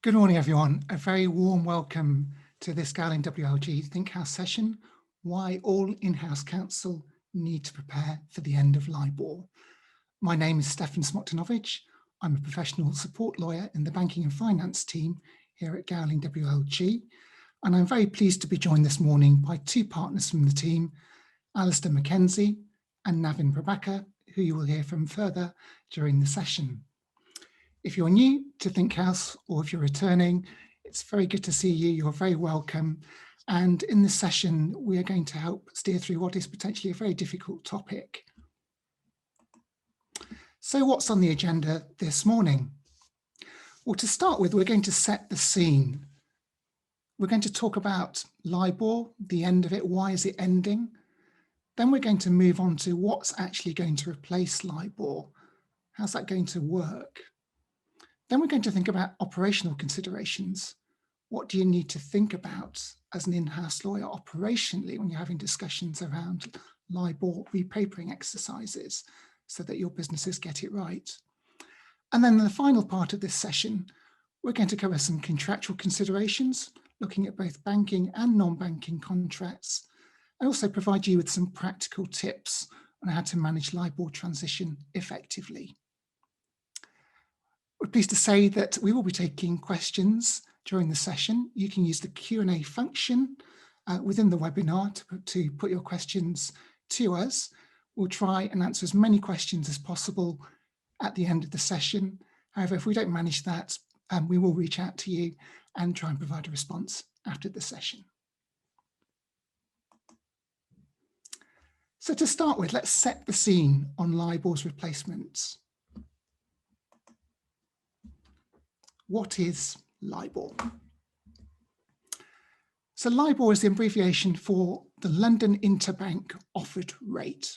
Good morning, everyone. A very warm welcome to this Gowling WLG Think House session, Why All In-House Counsel Need to Prepare for the End of LIBOR. My name is Stefan Smoktanovich. I'm a professional support lawyer in the banking and finance team here at Gowling WLG, and I'm very pleased to be joined this morning by two partners from the team, Alistair Mackenzie and Navin Prabhakar, who you will hear from further during the session. If you're new to Think House or if you're returning, it's very good to see you. You're very welcome. And in this session, we are going to help steer through what is potentially a very difficult topic. So what's on the agenda this morning? Well, to start with, we're going to set the scene. We're going to talk about LIBOR, the end of it, why is it ending? Then we're going to move on to what's actually going to replace LIBOR. How's that going to work? Then we're going to think about operational considerations. What do you need to think about as an in-house lawyer operationally when you're having discussions around LIBOR repapering exercises so that your businesses get it right? And then in the final part of this session, we're going to cover some contractual considerations, looking at both banking and non-banking contracts, and also provide you with some practical tips on how to manage LIBOR transition effectively. We're pleased to say that we will be taking questions during the session. You can use the Q&A function within the webinar to put your questions to us. We'll try and answer as many questions as possible at the end of the session. However, if we don't manage that, we will reach out to you and try and provide a response after the session. So to start with, let's set the scene on LIBOR's replacements. What is LIBOR? So LIBOR is the abbreviation for the London Interbank Offered Rate.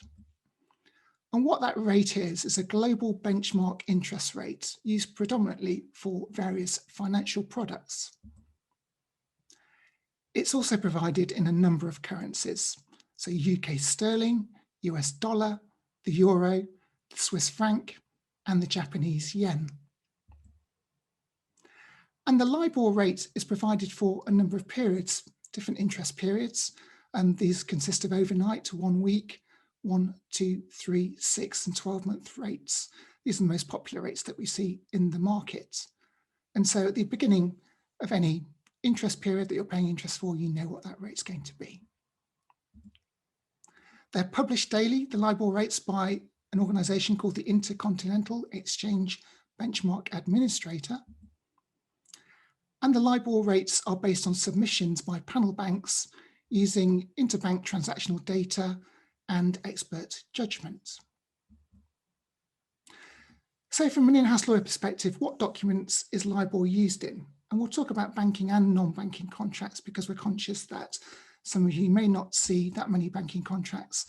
And what that rate is a global benchmark interest rate used predominantly for various financial products. It's also provided in a number of currencies. So UK sterling, US dollar, the euro, the Swiss franc, and the Japanese yen. And the LIBOR rate is provided for a number of periods, different interest periods, and these consist of overnight, 1 week, 1, 2, 3, 6, and 12-month rates. These are the most popular rates that we see in the market. And so at the beginning of any interest period that you're paying interest for, you know what that rate's going to be. They're published daily, the LIBOR rates, by an organisation called the Intercontinental Exchange Benchmark Administrator. And the LIBOR rates are based on submissions by panel banks using interbank transactional data and expert judgment. So from an in-house lawyer perspective, what documents is LIBOR used in? And we'll talk about banking and non-banking contracts because we're conscious that some of you may not see that many banking contracts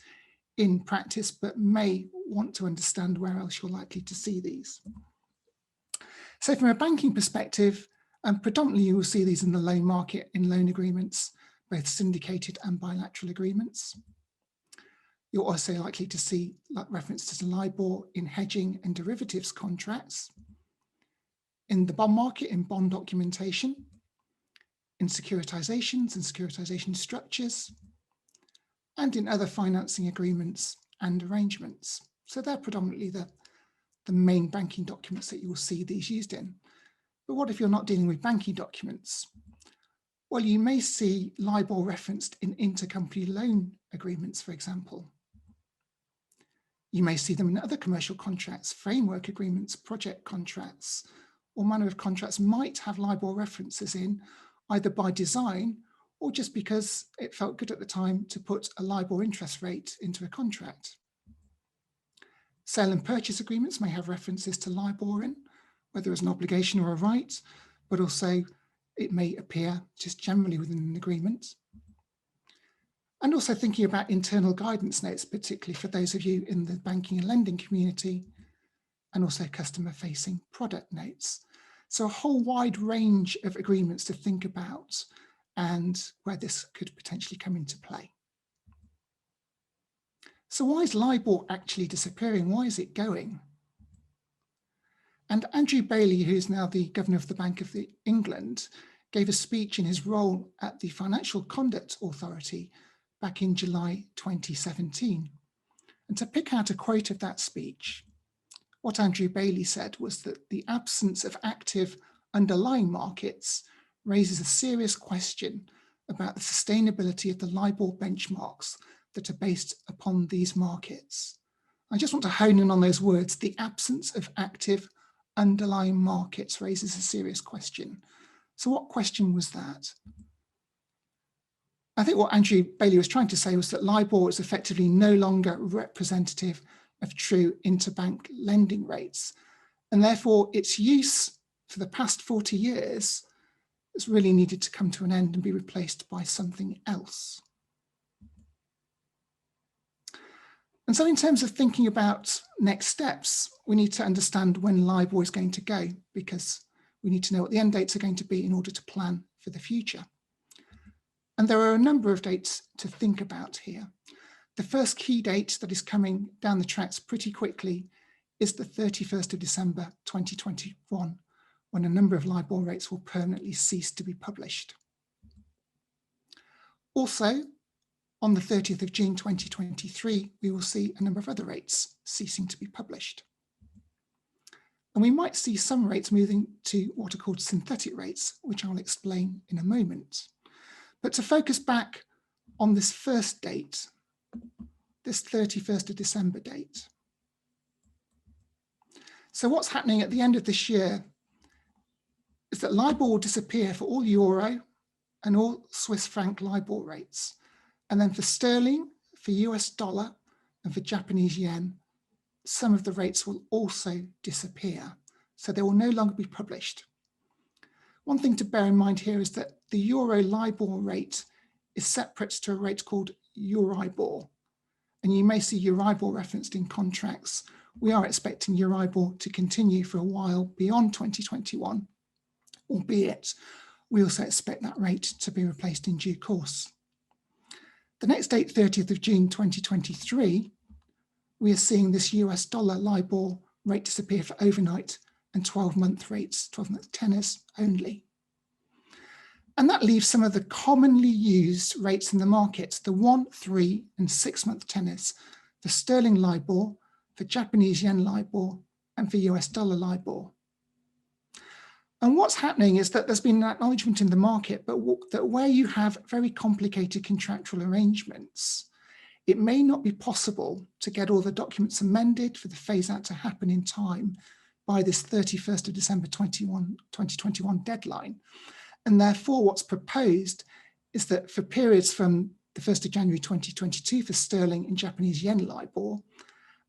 in practice, but may want to understand where else you're likely to see these. So from a banking perspective, predominantly you will see these in the loan market in loan agreements, both syndicated and bilateral agreements. You're also likely to see references to LIBOR in hedging and derivatives contracts, in the bond market in bond documentation, in securitizations and securitization structures, and in other financing agreements and arrangements. So they're predominantly the main banking documents that you will see these used in. But what if you're not dealing with banking documents? Well, you may see LIBOR referenced in intercompany loan agreements, for example. You may see them in other commercial contracts, framework agreements, project contracts. All manner of contracts might have LIBOR references in, either by design or just because it felt good at the time to put a LIBOR interest rate into a contract. Sale and purchase agreements may have references to LIBOR in, whether as an obligation or a right, but also it may appear just generally within an agreement. And also thinking about internal guidance notes, particularly for those of you in the banking and lending community, and also customer-facing product notes. So a whole wide range of agreements to think about and where this could potentially come into play. So why is LIBOR actually disappearing? Why is it going? And Andrew Bailey, who's now the Governor of the Bank of England, gave a speech in his role at the Financial Conduct Authority back in July 2017. And to pick out a quote of that speech, what Andrew Bailey said was that the absence of active underlying markets raises a serious question about the sustainability of the LIBOR benchmarks that are based upon these markets. I just want to hone in on those words. The absence of active underlying markets raises a serious question. So what question was that? I think what Andrew Bailey was trying to say was that LIBOR is effectively no longer representative of true interbank lending rates, and therefore its use for the past 40 years has really needed to come to an end and be replaced by something else. And so in terms of thinking about next steps, we need to understand when LIBOR is going to go, because we need to know what the end dates are going to be in order to plan for the future. And there are a number of dates to think about here. The first key date that is coming down the tracks pretty quickly is the 31st of December 2021, when a number of LIBOR rates will permanently cease to be published. Also, on the 30th of June 2023, we will see a number of other rates ceasing to be published. And we might see some rates moving to what are called synthetic rates, which I'll explain in a moment. But to focus back on this first date, this 31st of December date. So what's happening at the end of this year is that LIBOR will disappear for all euro and all Swiss franc LIBOR rates. And then for sterling, for US dollar, and for Japanese yen, some of the rates will also disappear. So they will no longer be published. One thing to bear in mind here is that the euro LIBOR rate is separate to a rate called Euribor. And you may see Euribor referenced in contracts. We are expecting Euribor to continue for a while beyond 2021, albeit we also expect that rate to be replaced in due course. The next date, 30th of June 2023, we are seeing this US dollar LIBOR rate disappear for overnight and 12-month rates, 12-month tenors only. And that leaves some of the commonly used rates in the market, the 1, 3, and 6-month tenors for sterling LIBOR, for Japanese yen LIBOR, and for US dollar LIBOR. And what's happening is that there's been an acknowledgement in the market, but that where you have very complicated contractual arrangements, it may not be possible to get all the documents amended for the phase out to happen in time by this 31st of December 2021 deadline. And therefore what's proposed is that for periods from the 1st of January 2022 for sterling and Japanese yen LIBOR,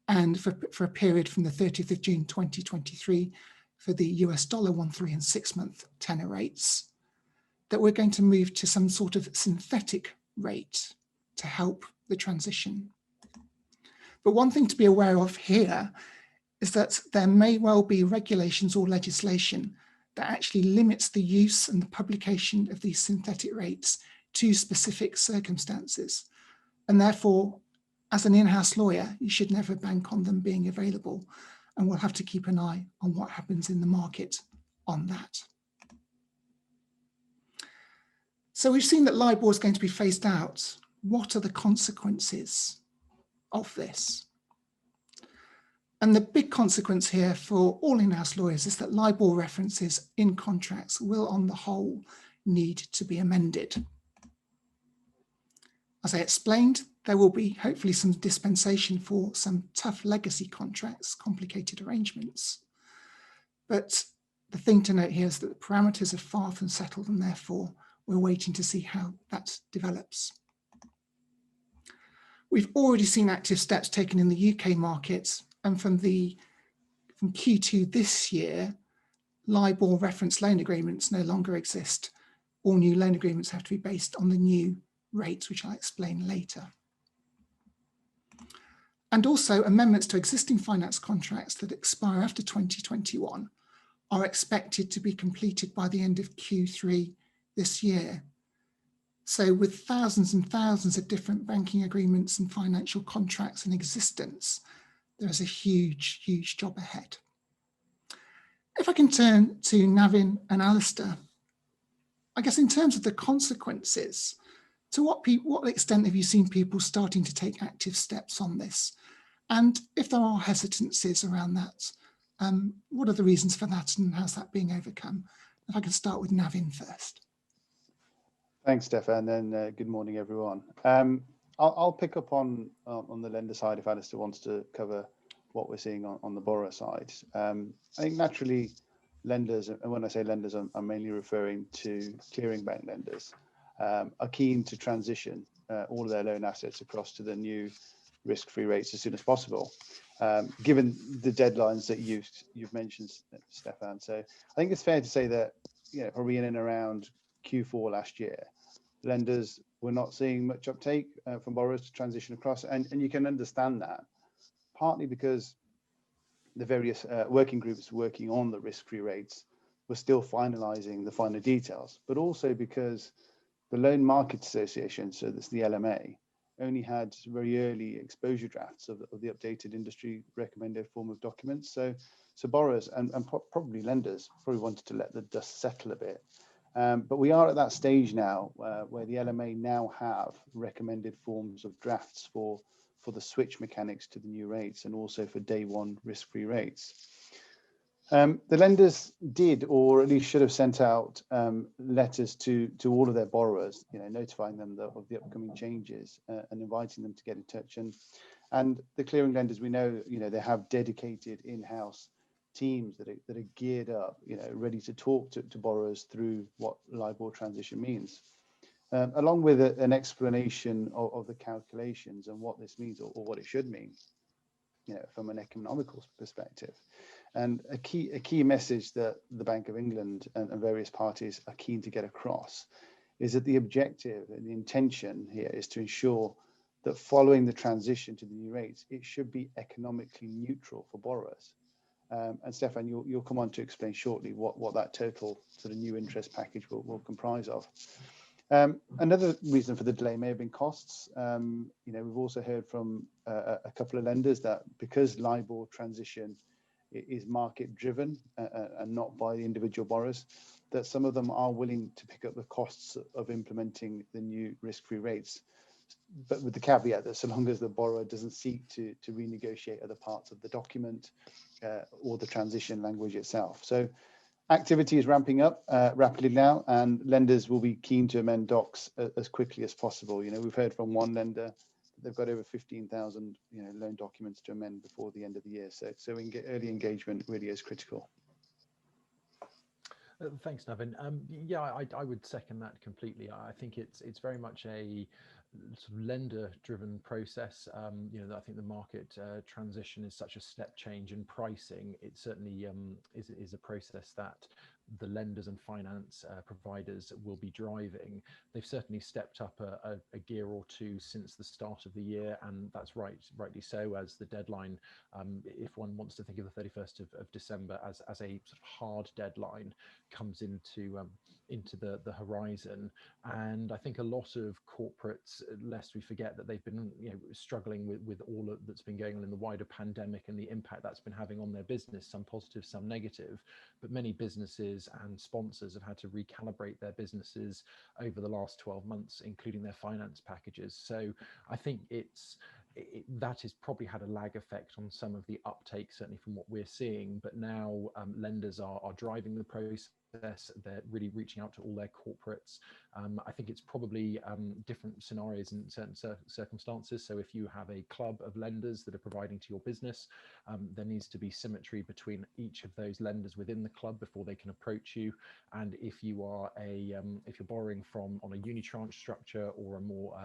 and for a period from the 30th of June 2023 for the US dollar 1, 3, and 6-month tenor rates, that we're going to move to some sort of synthetic rate to help the transition. But one thing to be aware of here is that there may well be regulations or legislation that actually limits the use and the publication of these synthetic rates to specific circumstances. And therefore, as an in-house lawyer, you should never bank on them being available. And we'll have to keep an eye on what happens in the market on that. So we've seen that LIBOR is going to be phased out. What are the consequences of this? And the big consequence here for all in-house lawyers is that LIBOR references in contracts will, on the whole, need to be amended. As I explained, there will be hopefully some dispensation for some tough legacy contracts, complicated arrangements. But the thing to note here is that the parameters are far from settled, and therefore we're waiting to see how that develops. We've already seen active steps taken in the UK market, and from Q2 this year, LIBOR reference loan agreements no longer exist. All new loan agreements have to be based on the new rates, which I'll explain later. And also amendments to existing finance contracts that expire after 2021 are expected to be completed by the end of Q3 this year. So with thousands and thousands of different banking agreements and financial contracts in existence, there is a huge, huge job ahead. if I can turn to Navin and Alistair, I guess in terms of the consequences, to what extent have you seen people starting to take active steps on this? And if there are hesitancies around that, what are the reasons for that and how's that being overcome? If I can start with Navin first. Thanks, Stefan, and good morning, everyone. I'll pick up on the lender side if Alistair wants to cover what we're seeing on the borrower side. I think naturally lenders, and when I say lenders, I'm mainly referring to clearing bank lenders, are keen to transition all of their loan assets across to the new risk-free rates as soon as possible, given the deadlines that you've mentioned, Stefan. So I think it's fair to say that, probably in and around Q4 last year, lenders were not seeing much uptake from borrowers to transition across, and you can understand that, partly because the various working groups working on the risk-free rates were still finalising the finer details, but also because the Loan Market Association, so that's the LMA, only had very early exposure drafts of the updated industry recommended form of documents. So borrowers and probably lenders probably wanted to let the dust settle a bit. But we are at that stage now where the LMA now have recommended forms of drafts for the switch mechanics to the new rates, and also for day one risk-free rates. The lenders did, or at least should have, sent out letters to all of their borrowers, notifying them of the upcoming changes and inviting them to get in touch. And the clearing lenders, we know, they have dedicated in-house teams that are geared up, ready to talk to borrowers through what LIBOR transition means, along with an explanation of the calculations and what this means, or what it should mean, from an economical perspective. And a key message that the Bank of England and various parties are keen to get across is that the objective and the intention here is to ensure that following the transition to the new rates, it should be economically neutral for borrowers. And Stefan, you'll come on to explain shortly what that total sort of new interest package will comprise of. Another reason for the delay may have been costs. We've also heard from a couple of lenders that because LIBOR transition is market driven and not by the individual borrowers, that some of them are willing to pick up the costs of implementing the new risk-free rates, but with the caveat that so long as the borrower doesn't seek to renegotiate other parts of the document or the transition language itself. So activity is ramping up rapidly now, and lenders will be keen to amend docs as quickly as possible. We've heard from one lender that they've got over 15,000 loan documents to amend before the end of the year. So early engagement really is critical. Thanks, Navin. Yeah, I would second that completely. I think it's very much a sort of lender-driven process. I think the market transition is such a step change in pricing. It certainly is a process that the lenders and finance providers will be driving. They've certainly stepped up a gear or two since the start of the year, and that's rightly so, as the deadline, if one wants to think of the 31st of December as a sort of hard deadline, comes into the horizon. And I think a lot of corporates, lest we forget that they've been struggling with all that's been going on in the wider pandemic and the impact that's been having on their business, some positive, some negative, but many businesses and sponsors have had to recalibrate their businesses over the last 12 months, including their finance packages. So I think that has probably had a lag effect on some of the uptake, certainly from what we're seeing. But now lenders are driving the process. They're really reaching out to all their corporates. I think it's probably different scenarios in certain circumstances. So if you have a club of lenders that are providing to your business, there needs to be symmetry between each of those lenders within the club before they can approach you. And if you are if you're borrowing from on a unitranche structure or a more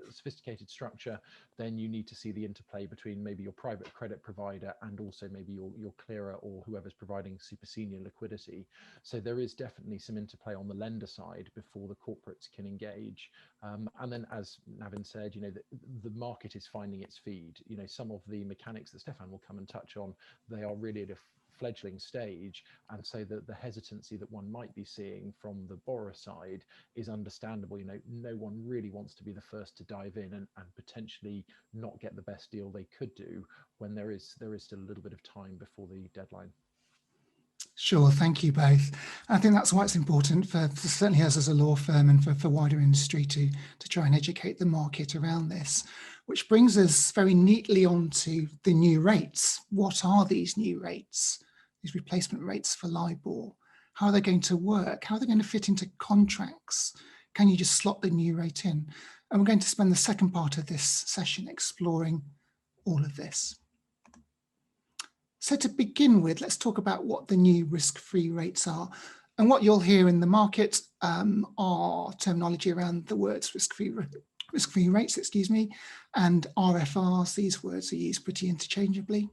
sophisticated structure, then you need to see the interplay between maybe your private credit provider and also maybe your clearer or whoever's providing super senior liquidity. So there is definitely some interplay on the lender side before the corporates can engage. And then, as Navin said, the market is finding its feed. Some of the mechanics that Stefan will come and touch on, they are really at a fledgling stage, and so the hesitancy that one might be seeing from the borrower side is understandable. No one really wants to be the first to dive in and potentially not get the best deal they could do when there is still a little bit of time before the deadline. Sure, thank you both. I think that's why it's important for certainly us as a law firm and for wider industry to try and educate the market around this, which brings us very neatly onto the new rates. What are these new rates, these replacement rates for LIBOR? How are they going to work? How are they going to fit into contracts? Can you just slot the new rate in? And we're going to spend the second part of this session exploring all of this. So to begin with, let's talk about what the new risk-free rates are. And what you'll hear in the market are terminology around the words risk-free rates, and RFRs. These words are used pretty interchangeably.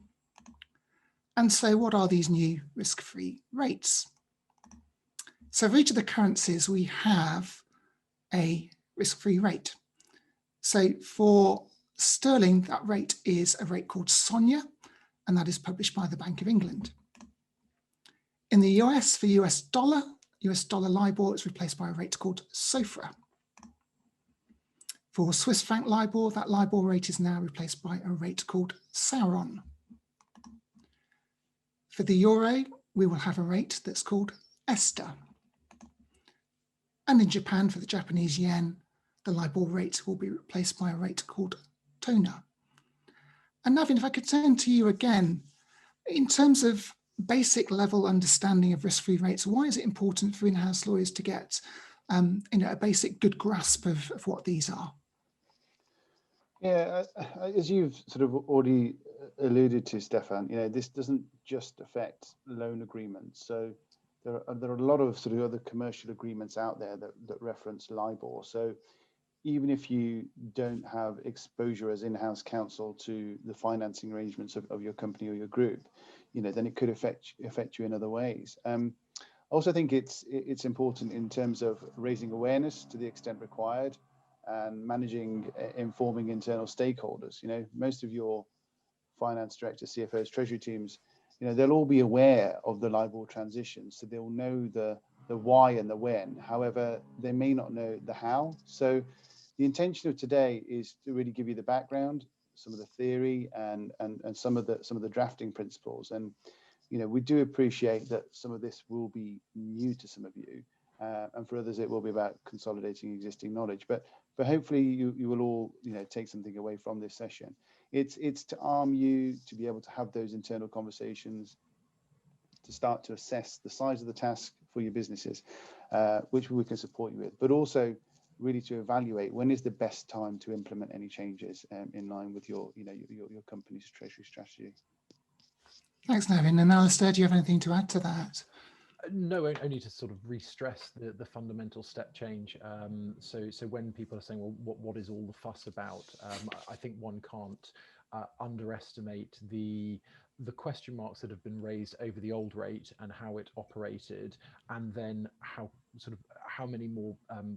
And so what are these new risk-free rates? So for each of the currencies, we have a risk-free rate. So for sterling, that rate is a rate called SONIA, and that is published by the Bank of England. In the US, for US dollar LIBOR is replaced by a rate called SOFR. For Swiss franc LIBOR, that LIBOR rate is now replaced by a rate called SARON. For the euro, we will have a rate that's called ESTA. And in Japan, for the Japanese yen, the LIBOR rate will be replaced by a rate called TONA. And Navin, if I could turn to you again, in terms of basic level understanding of risk-free rates, why is it important for in-house lawyers to get a basic good grasp of what these are? Yeah, as you've sort of already alluded to, Stefan, this doesn't just affect loan agreements. So there are a lot of sort of other commercial agreements out there that reference LIBOR. So even if you don't have exposure as in-house counsel to the financing arrangements of your company or your group, then it could affect you in other ways. I also think it's important in terms of raising awareness to the extent required and managing, informing internal stakeholders. Most of your finance directors, CFOs, treasury teams, they'll all be aware of the LIBOR transition, so they'll know the why and the when. However, they may not know the how. So the intention of today is to really give you the background, some of the theory, and some of the drafting principles. And we do appreciate that some of this will be new to some of you, and for others it will be about consolidating existing knowledge. But hopefully you will all take something away from this session. It's to arm you to be able to have those internal conversations, to start to assess the size of the task for your businesses, which we can support you with, but also really to evaluate when is the best time to implement any changes in line with your company's treasury strategy. Thanks, Navin. And Alistair, do you have anything to add to that? No, only to sort of re-stress the fundamental step change. So when people are saying, well, what is all the fuss about? I think one can't underestimate the question marks that have been raised over the old rate and how it operated, and then how many more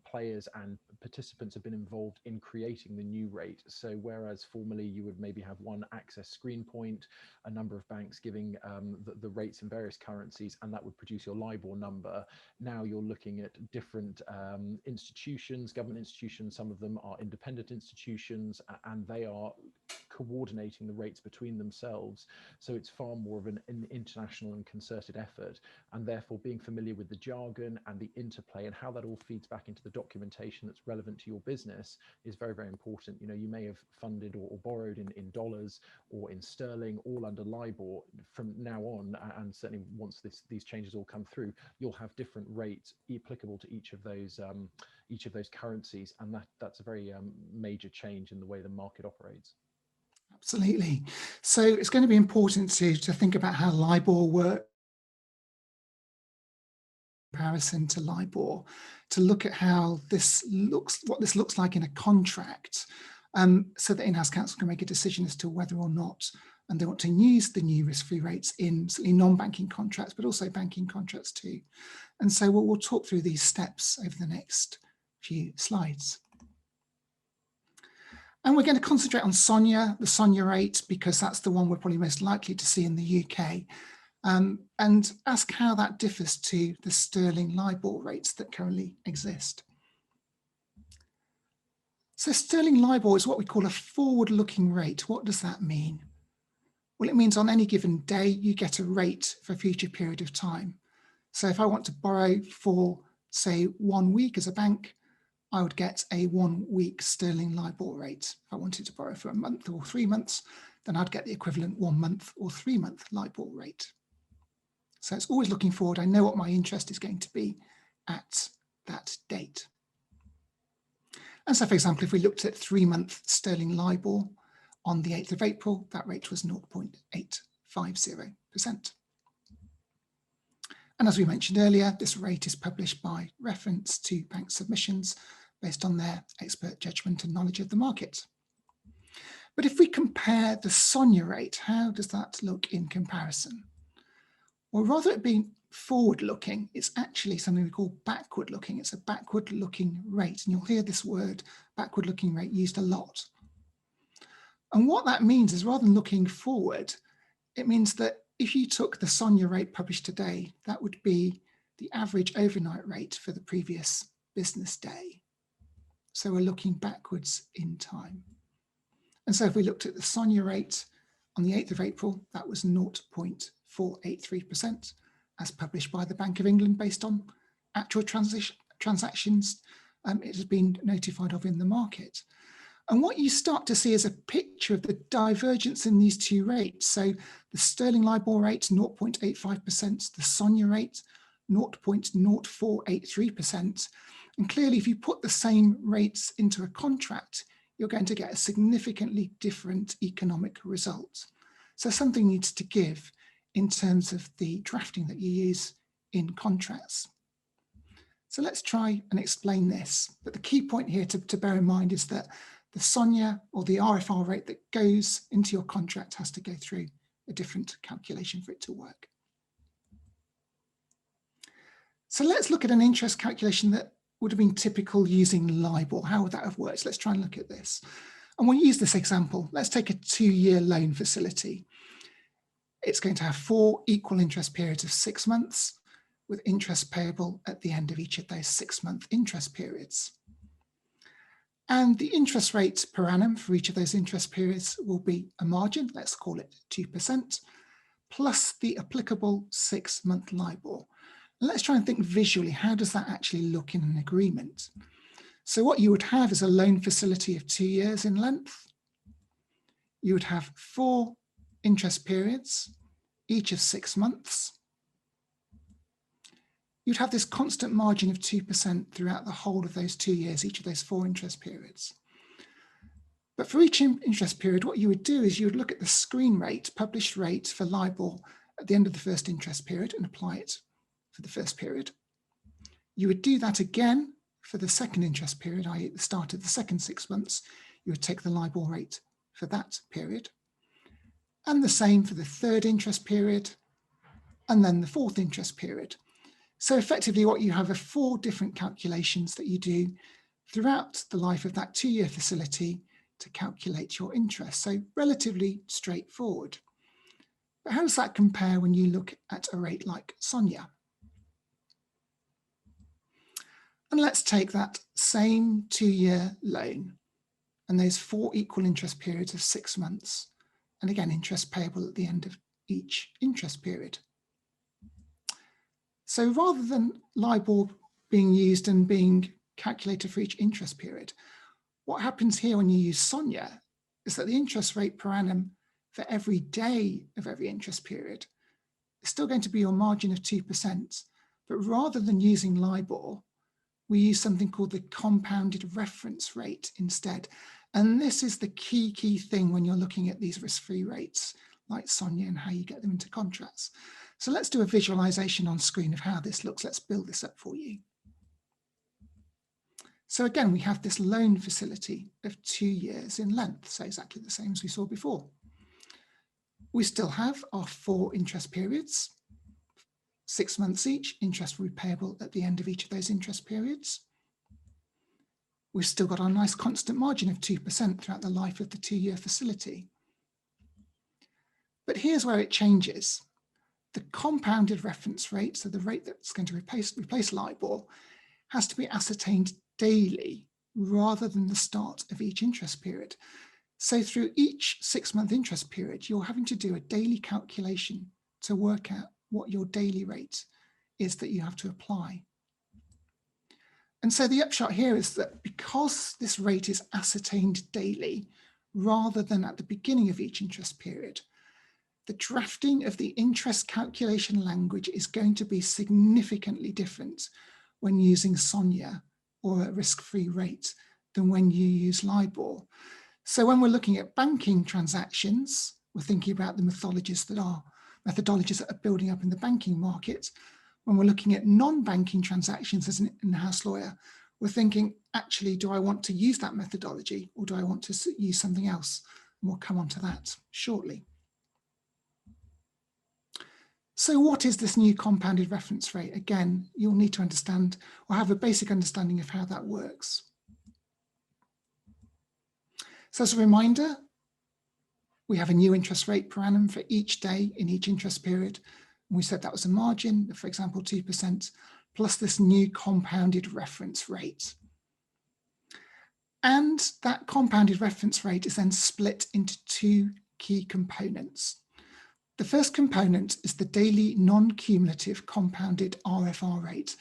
players and participants have been involved in creating the new rate. So whereas formerly you would maybe have one access screen point, a number of banks giving the rates in various currencies, and that would produce your LIBOR number, now you're looking at different institutions, government institutions. Some of them are independent institutions, and they are coordinating the rates between themselves. So it's far more of an international and concerted effort, and therefore being familiar with the jargon and the interplay and how that all feeds back into the documentation that's relevant to your business is very, very important. You may have funded or borrowed in dollars or in sterling, all under LIBOR. From now on, and certainly once these changes all come through, you'll have different rates applicable to each of those currencies, and that's a very major change in the way the market operates. Absolutely. So it's going to be important to think about how LIBOR works in comparison to LIBOR, to look at how what this looks like in a contract, so that in-house counsel can make a decision as to whether or not and they want to use the new risk-free rates in certainly non-banking contracts, but also banking contracts too. And so we'll talk through these steps over the next few slides. And we're going to concentrate on SONIA, the SONIA rate, because that's the one we're probably most likely to see in the UK, and ask how that differs to the sterling LIBOR rates that currently exist. So sterling LIBOR is what we call a forward-looking rate. What does that mean? Well, it means on any given day, you get a rate for a future period of time. So if I want to borrow for, say, 1 week as a bank, I would get a 1 week sterling LIBOR rate. If I wanted to borrow for a month or 3 months, then I'd get the equivalent 1 month or 3 month LIBOR rate. So it's always looking forward. I know what my interest is going to be at that date. And so, for example, if we looked at 3 month sterling LIBOR on the 8th of April, that rate was 0.850%. And as we mentioned earlier, this rate is published by reference to bank submissions based on their expert judgment and knowledge of the market. But if we compare the SONIA rate, how does that look in comparison? Well, rather than being forward-looking, it's actually something we call backward-looking. It's a backward-looking rate, and you'll hear this word, backward-looking rate, used a lot. And what that means is, rather than looking forward, it means that if you took the SONIA rate published today, that would be the average overnight rate for the previous business day. So we're looking backwards in time. And so if we looked at the SONIA rate on the 8th of April, that was 0.483%, as published by the Bank of England based on actual transactions it has been notified of in the market. And what you start to see is a picture of the divergence in these two rates. So the sterling LIBOR rate, 0.85%, the SONIA rate, 0.0483%. And clearly, if you put the same rates into a contract, you're going to get a significantly different economic result. So something needs to give in terms of the drafting that you use in contracts. So let's try and explain this. But the key point here to bear in mind is that the SONIA or the RFR rate that goes into your contract has to go through a different calculation for it to work. So let's look at an interest calculation that would have been typical using LIBOR. How would that have worked? Let's try and look at this. And we'll use this example. Let's take a 2-year loan facility. It's going to have 4 equal interest periods of 6 months, with interest payable at the end of each of those 6-month interest periods. And the interest rate per annum for each of those interest periods will be a margin, let's call it 2%, plus the applicable 6-month LIBOR. And let's try and think visually, how does that actually look in an agreement? So what you would have is a loan facility of 2 years in length. You would have 4 interest periods, each of 6 months. You'd have this constant margin of 2% throughout the whole of those 2 years, each of those 4 interest periods. But for each interest period, what you would do is you would look at the screen rate, published rate for LIBOR at the end of the first interest period and apply it for the first period. You would do that again for the second interest period, i.e. at the start of the second 6 months, you would take the LIBOR rate for that period. And the same for the third interest period, and then the fourth interest period. So effectively what you have are 4 different calculations that you do throughout the life of that 2-year facility to calculate your interest. So relatively straightforward. But how does that compare when you look at a rate like SONIA? And let's take that same 2-year loan and those 4 equal interest periods of 6 months. And again, interest payable at the end of each interest period. So rather than LIBOR being used and being calculated for each interest period, what happens here when you use SONIA is that the interest rate per annum for every day of every interest period is still going to be your margin of 2%. But rather than using LIBOR, we use something called the compounded reference rate instead. And this is the key thing when you're looking at these risk-free rates like SONIA and how you get them into contracts. So let's do a visualization on screen of how this looks. Let's build this up for you. So again, we have this loan facility of 2 years in length, so exactly the same as we saw before. We still have our 4 interest periods, 6 months each, interest repayable at the end of each of those interest periods. We've still got our nice constant margin of 2% throughout the life of the 2-year facility. But here's where it changes. The compounded reference rate, so the rate that's going to replace LIBOR, has to be ascertained daily rather than the start of each interest period. So through each 6-month interest period, you're having to do a daily calculation to work out what your daily rate is that you have to apply. And so the upshot here is that because this rate is ascertained daily, rather than at the beginning of each interest period, the drafting of the interest calculation language is going to be significantly different when using SONIA or a risk-free rate than when you use LIBOR. So when we're looking at banking transactions, we're thinking about the methodologies that are building up in the banking market. When we're looking at non-banking transactions as an in-house lawyer, we're thinking, actually, do I want to use that methodology or do I want to use something else? And we'll come on to that shortly. So what is this new compounded reference rate? Again, you'll need to understand or have a basic understanding of how that works. So as a reminder, we have a new interest rate per annum for each day in each interest period. And we said that was a margin, for example, 2%, plus this new compounded reference rate. And that compounded reference rate is then split into two key components. The first component is the daily non-cumulative compounded RFR rate.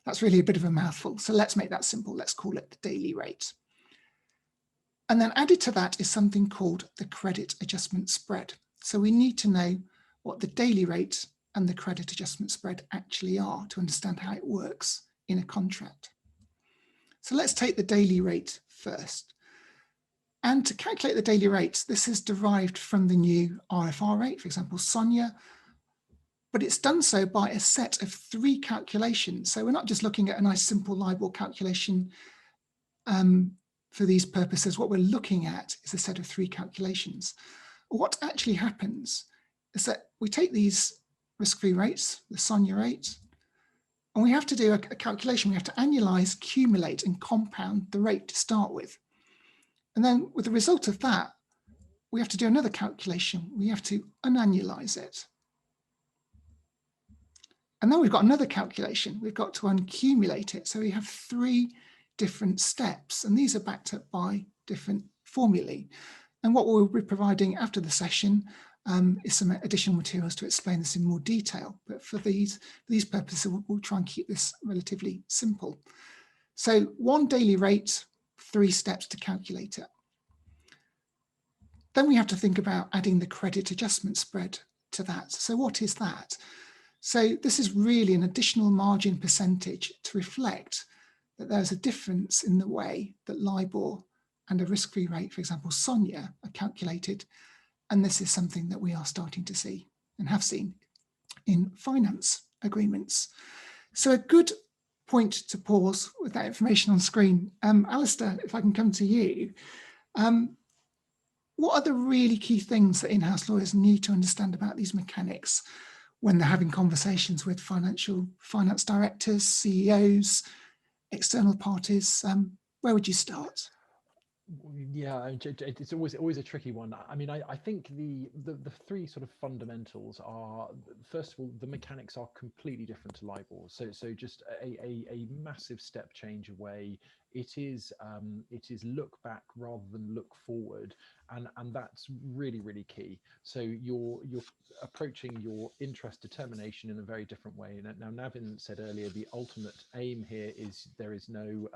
That's really a bit of a mouthful, so let's make that simple. Let's call it the daily rate. And then added to that is something called the credit adjustment spread. So we need to know what the daily rate and the credit adjustment spread actually are to understand how it works in a contract. So let's take the daily rate first. And to calculate the daily rate, this is derived from the new RFR rate, for example, SONIA, but it's done so by a set of 3 calculations. So we're not just looking at a nice simple LIBOR calculation for these purposes. What we're looking at is a set of 3 calculations. What actually happens is that we take these risk-free rates, the SONIA rate, and we have to do a calculation. We have to annualize, accumulate, and compound the rate to start with. And then with the result of that, we have to do another calculation. We have to unannualize it. And then we've got another calculation. We've got to uncumulate it. So we have 3 different steps, and these are backed up by different formulae. And what we'll be providing after the session is some additional materials to explain this in more detail. But for these purposes, we'll try and keep this relatively simple. So 1 daily rate, 3 steps to calculate it. Then we have to think about adding the credit adjustment spread to that. So what is that? So this is really an additional margin percentage to reflect that there's a difference in the way that LIBOR and a risk-free rate, for example, SONIA, are calculated. And this is something that we are starting to see and have seen in finance agreements. So a good point to pause with that information on screen. Alistair, if I can come to you. What are the really key things that in-house lawyers need to understand about these mechanics when they're having conversations with finance directors, CEOs, external parties? Where would you start? Yeah, it's always a tricky one. I mean, I think the 3 sort of fundamentals are, first of all, the mechanics are completely different to LIBOR. So just a massive step change away. It is look back rather than look forward, and that's really, really key. So you're approaching your interest determination in a very different way. Now, Navin said earlier, the ultimate aim here is there is no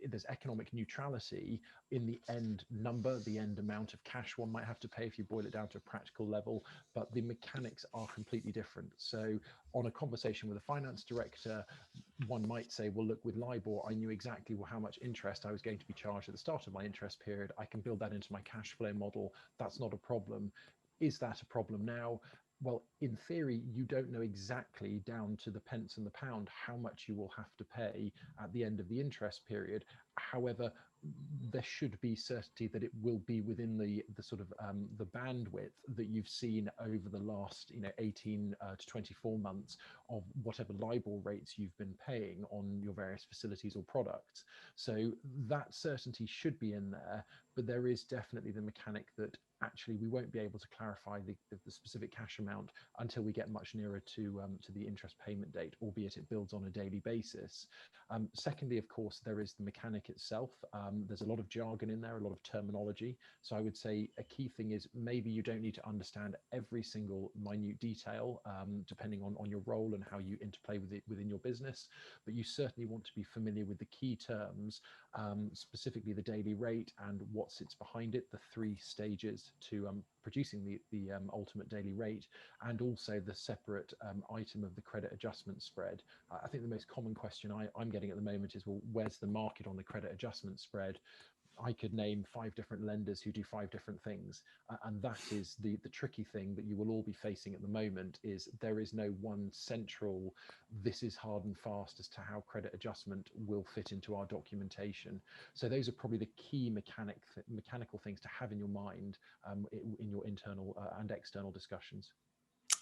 there's economic neutrality in the end number, the end amount of cash one might have to pay if you boil it down to a practical level, but the mechanics are completely different. So on a conversation with a finance director, one might say, well, look, with LIBOR, I knew exactly how much interest I was going to be charged at the start of my interest period. I can build that into my cash flow model. That's not a problem. Is that a problem now? Well, in theory, you don't know exactly down to the pence and the pound how much you will have to pay at the end of the interest period. However, there should be certainty that it will be within the sort of the bandwidth that you've seen over the last 18 to 24 months of whatever LIBOR rates you've been paying on your various facilities or products. So that certainty should be in there, but there is definitely the mechanic that actually we won't be able to clarify the specific cash amount until we get much nearer to the interest payment date, albeit it builds on a daily basis. Secondly, of course, there is the mechanic itself. There's a lot of jargon in there, a lot of terminology. So I would say a key thing is maybe you don't need to understand every single minute detail, depending on your role and how you interplay with it within your business, but you certainly want to be familiar with the key terms, specifically the daily rate and what sits behind it, the 3 stages to producing the ultimate daily rate, and also the separate item of the credit adjustment spread. I think the most common question I'm getting at the moment is, well, where's the market on the credit adjustment spread? I could name 5 different lenders who do 5 different things. And that is the tricky thing that you will all be facing at the moment, is there is no one central, this is hard and fast as to how credit adjustment will fit into our documentation. So those are probably the key mechanical things to have in your mind in your internal and external discussions.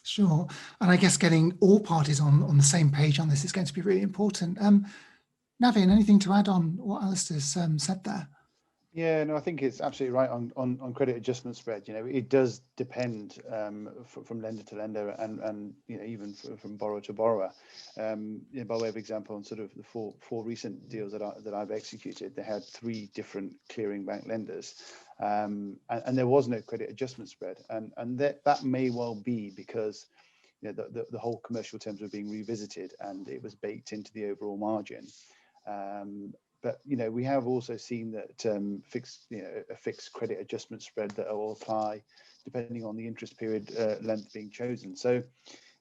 Sure. And I guess getting all parties on the same page on this is going to be really important. Navin, anything to add on what Alistair's said there? Yeah, no, I think it's absolutely right on credit adjustment spread. It does depend from lender to lender and even from borrower to borrower. By way of example, on sort of the four recent deals that I've executed, they had 3 different clearing bank lenders, and there was no credit adjustment spread, and that may well be because the whole commercial terms were being revisited and it was baked into the overall margin. But we have also seen that a fixed credit adjustment spread that will apply depending on the interest period length being chosen. So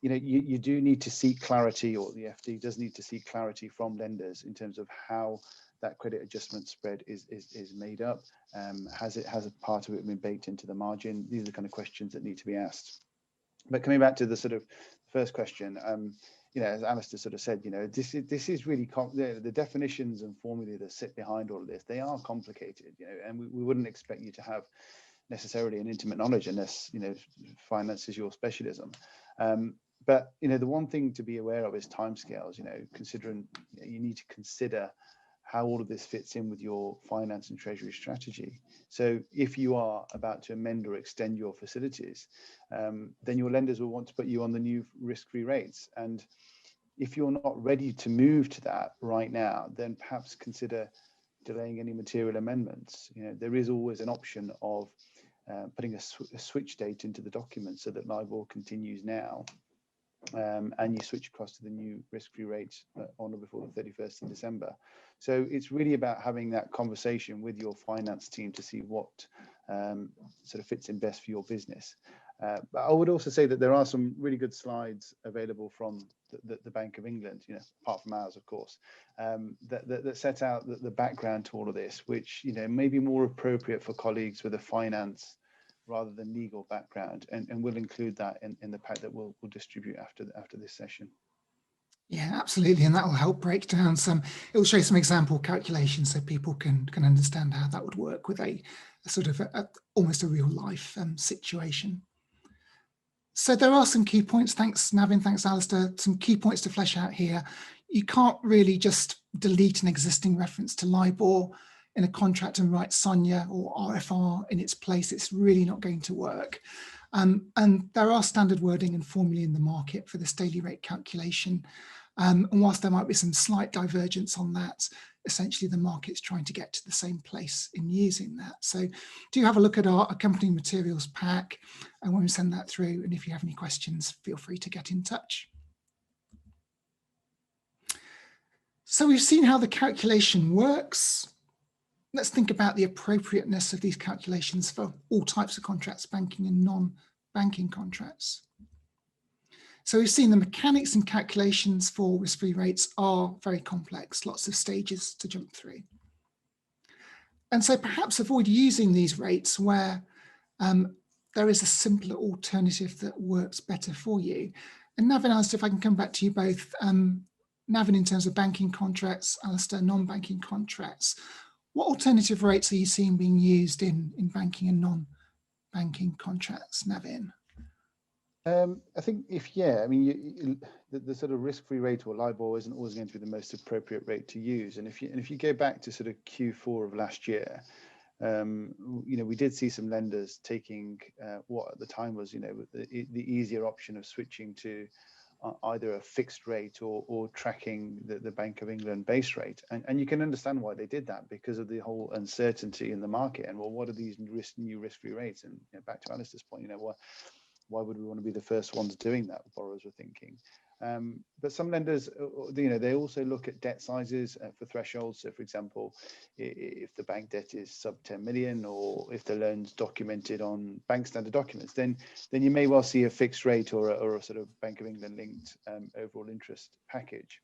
you do need to seek clarity, or the FD does need to seek clarity from lenders in terms of how that credit adjustment spread is made up. Has a part of it been baked into the margin? These are the kind of questions that need to be asked. But coming back to the sort of first question, as Alistair sort of said, this is really the definitions and formulae that sit behind all of this. They are complicated, and we wouldn't expect you to have necessarily an intimate knowledge unless finance is your specialism. But the one thing to be aware of is timescales. Considering you need to consider how all of this fits in with your finance and treasury strategy. So if you are about to amend or extend your facilities, then your lenders will want to put you on the new risk-free rates. And if you're not ready to move to that right now, then perhaps consider delaying any material amendments. There is always an option of putting a switch date into the document so that LIBOR continues now, and you switch across to the new risk-free rates on or before the 31st of December. So it's really about having that conversation with your finance team to see what sort of fits in best for your business. But I would also say that there are some really good slides available from the Bank of England, apart from ours, of course, that set out the background to all of this, which may be more appropriate for colleagues with a finance rather than legal background, and we'll include that in the pack that we'll distribute after this session. Yeah, absolutely, and that will help break down it will show some example calculations so people can understand how that would work with a sort of almost a real life situation. So there are some key points. Thanks, Navin. Thanks, Alistair. Some key points to flesh out here. You can't really just delete an existing reference to LIBOR in a contract and write SONIA or RFR in its place. It's really not going to work. And there are standard wording and formulae in the market for this daily rate calculation. And whilst there might be some slight divergence on that, essentially the market's trying to get to the same place in using that. So do have a look at our accompanying materials pack, and when we send that through, and if you have any questions, feel free to get in touch. So we've seen how the calculation works. Let's think about the appropriateness of these calculations for all types of contracts, banking and non-banking contracts. So we've seen the mechanics and calculations for risk-free rates are very complex, lots of stages to jump through. And so perhaps avoid using these rates where there is a simpler alternative that works better for you. And Navin, Alistair, if I can come back to you both. Navin, in terms of banking contracts, Alistair, non-banking contracts, what alternative rates are you seeing being used in banking and non-banking contracts, Navin? I think the sort of risk-free rate or LIBOR isn't always going to be the most appropriate rate to use. And if you go back to sort of Q4 of last year, we did see some lenders taking what at the time was the easier option of switching to either a fixed rate or tracking the Bank of England base rate. And you can understand why they did that, because of the whole uncertainty in the market. And well, what are these new risk-free rates? And back to Alistair's point, why would we want to be the first ones doing that? Borrowers were thinking. But some lenders, they also look at debt sizes for thresholds. So, for example, if the bank debt is sub 10 million, or if the loan's documented on bank standard documents, then you may well see a fixed rate or a sort of Bank of England linked overall interest package.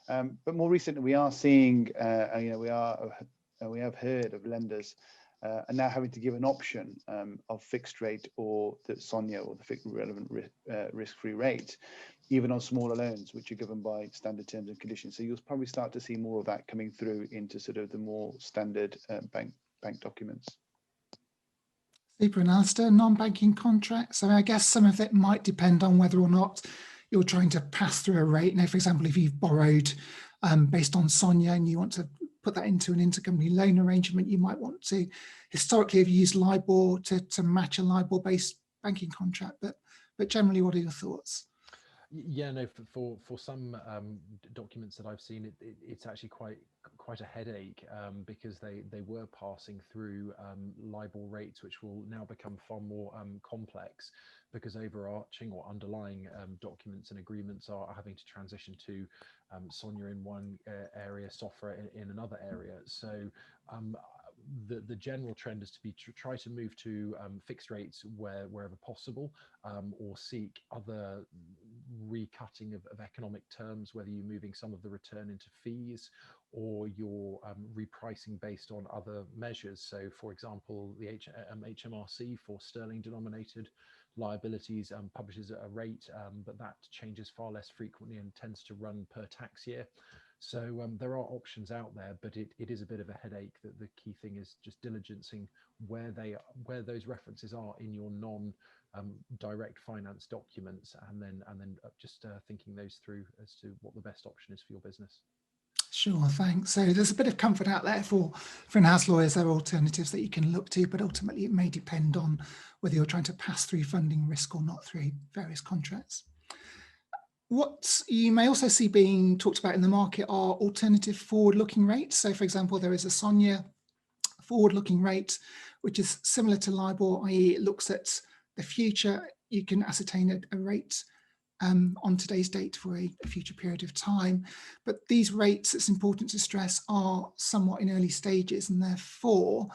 But more recently, we are seeing, we have heard of lenders are now having to give an option of fixed rate or the SONIA, or the relevant risk-free rate, even on smaller loans, which are governed by standard terms and conditions. So you'll probably start to see more of that coming through into sort of the more standard bank documents. Super, and Alistair, non-banking contracts. So I guess some of it might depend on whether or not you're trying to pass through a rate. Now, for example, if you've borrowed based on SONIA and you want to put that into an intercompany loan arrangement, you might want to historically have used LIBOR to match a LIBOR-based banking contract. But generally, what are your thoughts? Yeah, no, for some documents that I've seen, it's actually quite a headache, because they were passing through LIBOR rates, which will now become far more complex, because overarching or underlying documents and agreements are having to transition to SONIA in one area, SOFR in another area. So the general trend is to try to move to fixed rates wherever possible, or seek other recutting of economic terms, whether you're moving some of the return into fees or you're repricing based on other measures. So, for example, the HMRC for sterling denominated liabilities publishes a rate, but that changes far less frequently and tends to run per tax year. So there are options out there, but it is a bit of a headache. That the key thing is just diligencing where those references are in your direct finance documents, and then just thinking those through as to what the best option is for your business. Sure, thanks. So there's a bit of comfort out there for in-house lawyers. There are alternatives that you can look to, but ultimately it may depend on whether you're trying to pass through funding risk or not through various contracts. What you may also see being talked about in the market are alternative forward-looking rates. So, for example, there is a SONIA forward-looking rate, which is similar to LIBOR, i.e. it looks at the future. You can ascertain a rate on today's date for a future period of time. But these rates, it's important to stress, are somewhat in early stages, and therefore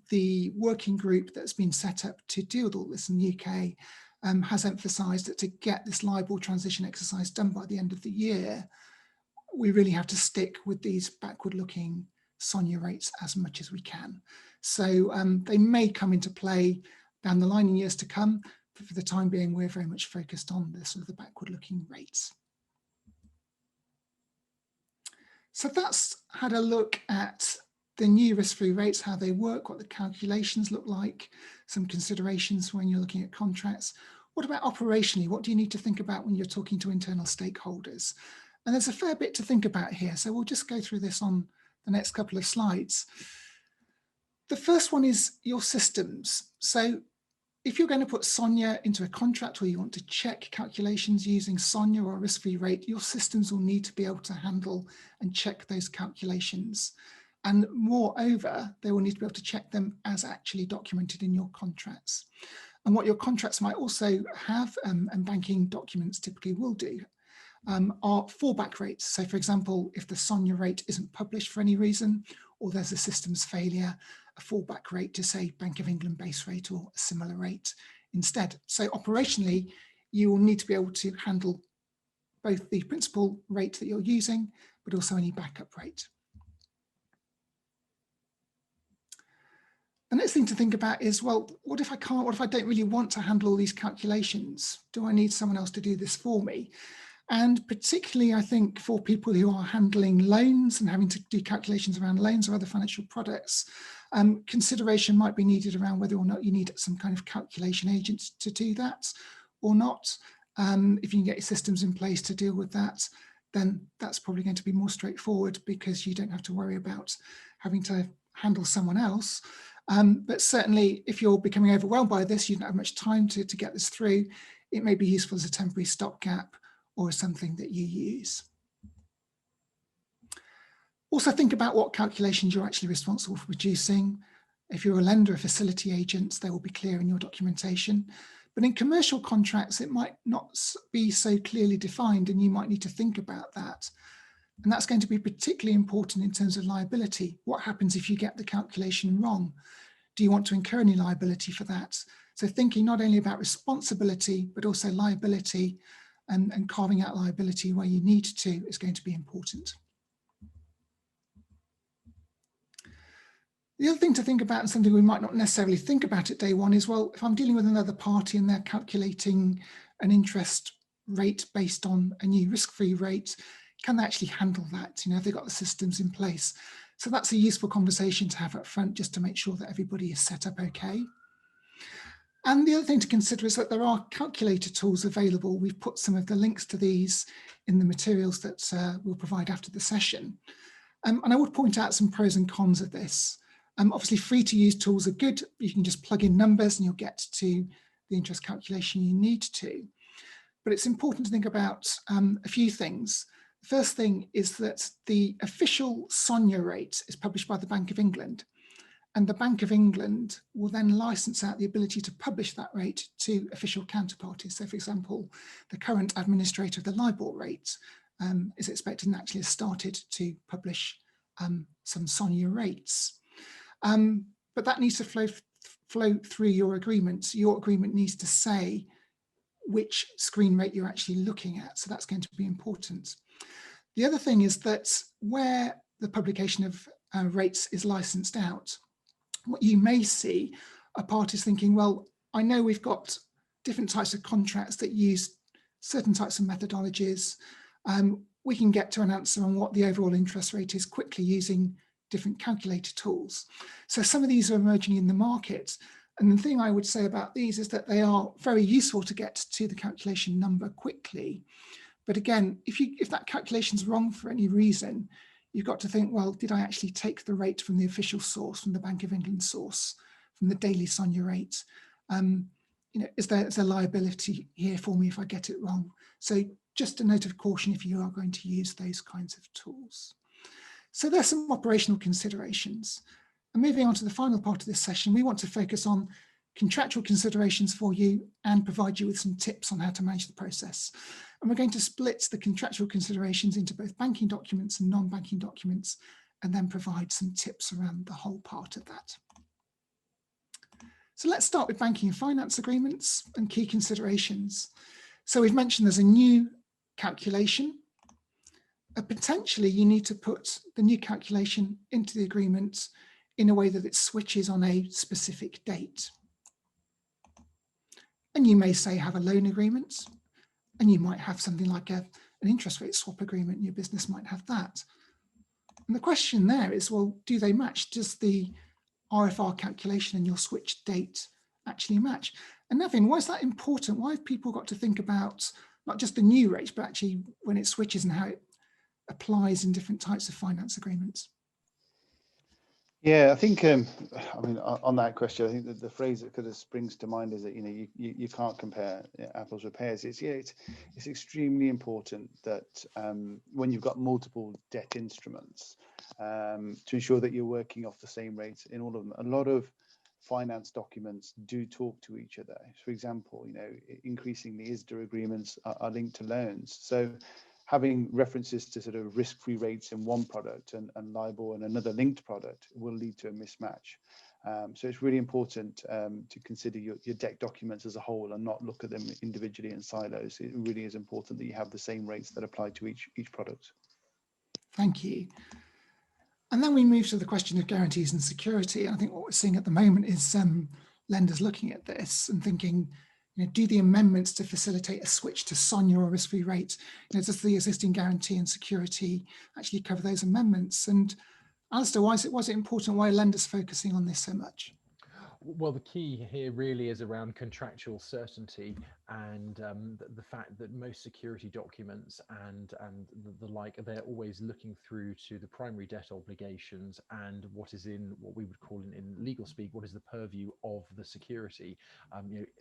the working group that's been set up to deal with all this in the UK has emphasised that to get this LIBOR transition exercise done by the end of the year, we really have to stick with these backward-looking SONIA rates as much as we can. So they may come into play down the line in years to come, but for the time being, we're very much focused on the sort of the backward-looking rates. So that's had a look at the new risk-free rates, how they work, what the calculations look like, some considerations when you're looking at contracts. What about operationally? What do you need to think about when you're talking to internal stakeholders? And there's a fair bit to think about here. So we'll just go through this on the next couple of slides. The first one is your systems. So if you're going to put SONIA into a contract where you want to check calculations using SONIA or a risk-free rate, your systems will need to be able to handle and check those calculations. And moreover, they will need to be able to check them as actually documented in your contracts. And what your contracts might also have, and banking documents typically will do, are fallback rates. So for example, if the SONIA rate isn't published for any reason, or there's a systems failure, a fallback rate to say Bank of England base rate or a similar rate instead. So operationally, you will need to be able to handle both the principal rate that you're using, but also any backup rate. The next thing to think about is, well, what if I can't, what if I don't really want to handle all these calculations? Do I need someone else to do this for me? And particularly, I think for people who are handling loans and having to do calculations around loans or other financial products, consideration might be needed around whether or not you need some kind of calculation agent to do that or not. If you can get your systems in place to deal with that, then that's probably going to be more straightforward because you don't have to worry about having to handle someone else. But certainly, if you're becoming overwhelmed by this, you don't have much time to get this through, it may be useful as a temporary stopgap or as something that you use. Also think about what calculations you're actually responsible for producing. If you're a lender or facility agent, they will be clear in your documentation. But in commercial contracts, it might not be so clearly defined, and you might need to think about that. And that's going to be particularly important in terms of liability. What happens if you get the calculation wrong? Do you want to incur any liability for that? So thinking not only about responsibility, but also liability, and carving out liability where you need to is going to be important. The other thing to think about, and something we might not necessarily think about at day one, is, well, if I'm dealing with another party and they're calculating an interest rate based on a new risk-free rate, can they actually handle that? You know, have they got the systems in place? So that's a useful conversation to have up front, just to make sure that everybody is set up okay. And the other thing to consider is that there are calculator tools available. We've put some of the links to these in the materials that we'll provide after the session. And I would point out some pros and cons of this. Obviously, free to use tools are good. You can just plug in numbers and you'll get to the interest calculation you need to. But it's important to think about a few things. The first thing is that the official SONIA rate is published by the Bank of England, and the Bank of England will then license out the ability to publish that rate to official counterparties. So, for example, the current administrator of the LIBOR rate is expected and actually has started to publish some SONIA rates. But that needs to flow through your agreement. Your agreement needs to say which screen rate you're actually looking at. So that's going to be important. The other thing is that where the publication of rates is licensed out, what you may see are parties thinking, well, I know we've got different types of contracts that use certain types of methodologies. We can get to an answer on what the overall interest rate is quickly using different calculator tools. So some of these are emerging in the market. And the thing I would say about these is that they are very useful to get to the calculation number quickly. But again, if that calculation's wrong for any reason, you've got to think, well, did I actually take the rate from the official source, from the Bank of England source, from the daily SONIA rate? You know, is there liability here for me if I get it wrong? So just a note of caution if you are going to use those kinds of tools. So there's some operational considerations. And moving on to the final part of this session, we want to focus on contractual considerations for you and provide you with some tips on how to manage the process. And we're going to split the contractual considerations into both banking documents and non-banking documents, and then provide some tips around the whole part of that. So let's start with banking and finance agreements and key considerations. So we've mentioned there's a new calculation. Potentially you need to put the new calculation into the agreement in a way that it switches on a specific date. And you may say have a loan agreement, and you might have something like an interest rate swap agreement. Your business might have that. And the question there is, well, do they match? Does the RFR calculation and your switch date actually match? And Navin, why is that important? Why have people got to think about not just the new rates, but actually when it switches and how it applies in different types of finance agreements? Yeah, I think, I mean, on that question, I think that the phrase that kind of springs to mind is that, you know, you can't compare apples with pears. It's extremely important that when you've got multiple debt instruments, to ensure that you're working off the same rates in all of them. A lot of finance documents do talk to each other. For example, you know, increasingly ISDA agreements are linked to loans. So having references to sort of risk-free rates in one product and LIBOR in another linked product will lead to a mismatch. So it's really important to consider your debt documents as a whole and not look at them individually in silos. It really is important that you have the same rates that apply to each product. Thank you. And then we move to the question of guarantees and security. I think what we're seeing at the moment is lenders looking at this and thinking, you know, do the amendments to facilitate a switch to SONIA or risk-free rate? You know, does the existing guarantee and security actually cover those amendments? And Alistair, why is it important? Why are lenders focusing on this so much? Well, the key here really is around contractual certainty. and the fact that most security documents and the like, they're always looking through to the primary debt obligations and what is in what we would call in legal speak, what is the purview of the security.